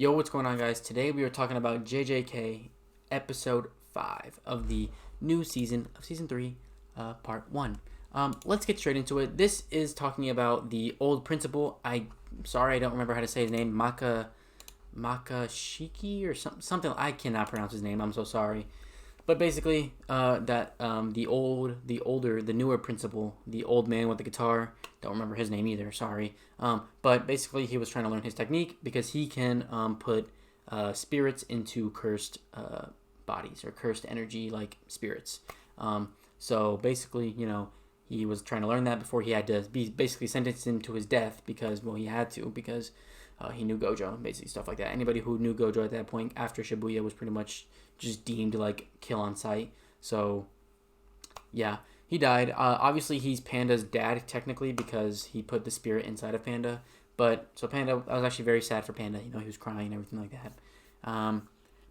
Yo, what's going on, guys? Today we are talking about JJK episode 5 of the new season of season 3, part 1. Let's get straight into it. This is talking about the old principal. Sorry, I don't remember how to say his name. Makashiki or something. I cannot pronounce his name. I'm so sorry. But basically, the newer principal, the old man with the guitar, don't remember his name either, sorry. But basically, he was trying to learn his technique because he can put spirits into cursed bodies or cursed energy like spirits. So basically, he was trying to learn that before he had to be basically sentenced him to his death because, well, he had to because he knew Gojo, basically stuff like that. Anybody who knew Gojo at that point after Shibuya was pretty much just deemed like kill on sight. So yeah, he died. Obviously, he's Panda's dad technically because he put the spirit inside of Panda. But so Panda, I was actually very sad for Panda. He was crying and everything like that.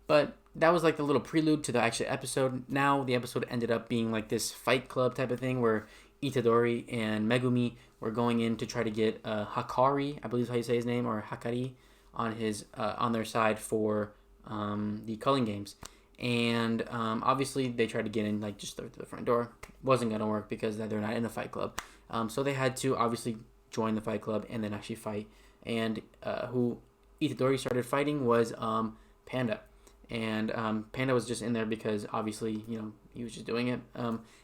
But that was like the little prelude to the actual episode. Now the episode ended up being like this fight club type of thing where Itadori and Megumi were going in to try to get Hakari, I believe is how you say his name, or Hakari, on their side for the culling games. And obviously they tried to get in like just through the front door. Wasn't gonna work because they're not in a fight club. So they had to obviously join the fight club and then actually fight. And who Itadori started fighting was Panda. And Panda was just in there because obviously he was just doing it.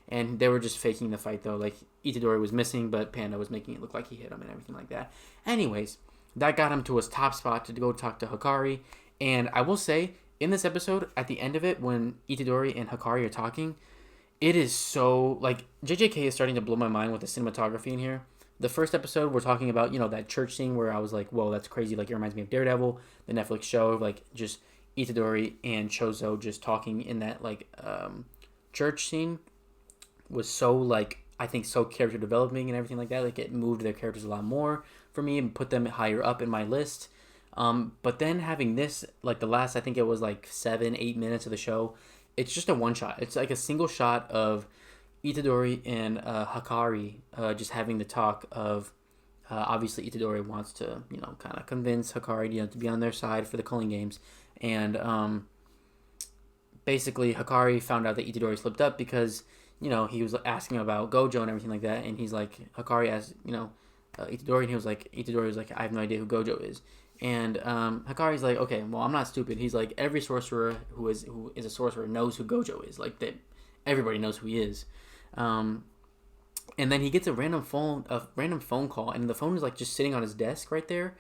And they were just faking the fight though. Like Itadori was missing, but Panda was making it look like he hit him and everything like that. Anyways, that got him to his top spot to go talk to Hakari. And I will say, in this episode, at the end of it, when Itadori and Hakari are talking, it is so, like, JJK is starting to blow my mind with the cinematography in here. The first episode, we're talking about, that church scene where I was like, whoa, that's crazy. Like, it reminds me of Daredevil, the Netflix show of, like, just Itadori and Chozo just talking in that, like, church scene was so, like, I think so character developing and everything like that. Like, it moved their characters a lot more for me and put them higher up in my list. But then having this, like the last, I think it was like 7-8 minutes of the show, it's just a one shot. It's like a single shot of Itadori and Hakari just having the talk of, obviously Itadori wants to, kind of convince Hakari, to be on their side for the culling games. And basically Hakari found out that Itadori slipped up because, he was asking about Gojo and everything like that. And he's like, Hakari asked, Itadori, and Itadori was like, I have no idea who Gojo is. And Hakari's like, okay, well, I'm not stupid. He's like, every sorcerer who is a sorcerer knows who Gojo is. Like, that everybody knows who he is. And then he gets a random phone call, and the phone is like just sitting on his desk right there.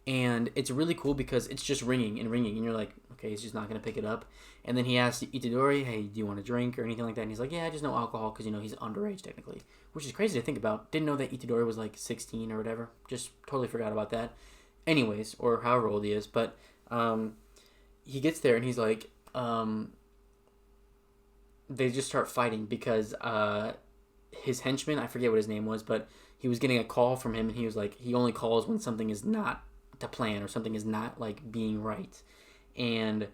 And it's really cool because it's just ringing and ringing, and you're like, okay, he's just not gonna pick it up. And then he asks Itadori, hey, do you want a drink or anything like that? And he's like, yeah, just no alcohol because he's underage technically, which is crazy to think about. Didn't know that Itadori was like 16 or whatever. Just totally forgot about that. Anyways, or however old he is, but he gets there and he's like, they just start fighting because his henchman, I forget what his name was, but he was getting a call from him, and he was like, he only calls when something is not to plan or something is not like being right. And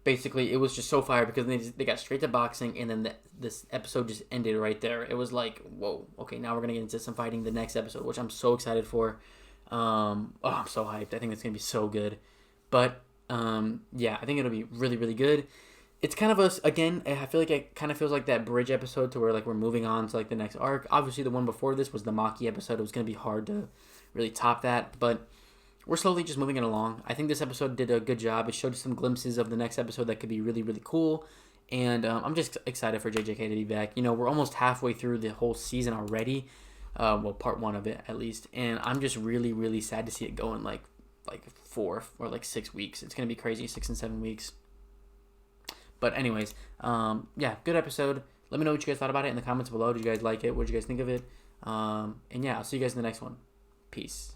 basically it was just so fire because they got straight to boxing, and then this episode just ended right there. It was like, whoa, okay, now we're gonna get into some fighting the next episode, which I'm so excited for. I'm so hyped. I think it's gonna be so good. But yeah, I think it'll be really, really good. It's kind of again, I feel like it kind of feels like that bridge episode to where like we're moving on to like the next arc. Obviously the one before this was the Maki episode. It was gonna be hard to really top that, but we're slowly just moving it along. I think this episode did a good job. It showed some glimpses of the next episode that could be really, really cool. And I'm just excited for JJK to be back. We're almost halfway through the whole season already. Well, part 1 of it at least, and I'm just really, really sad to see it go in like 4 or like 6 weeks. It's gonna be crazy, 6 and 7 weeks. But anyways, yeah, good episode. Let me know what you guys thought about it in the comments below. Did you guys like it? What did you guys think of it? And yeah, I'll see you guys in the next one. Peace.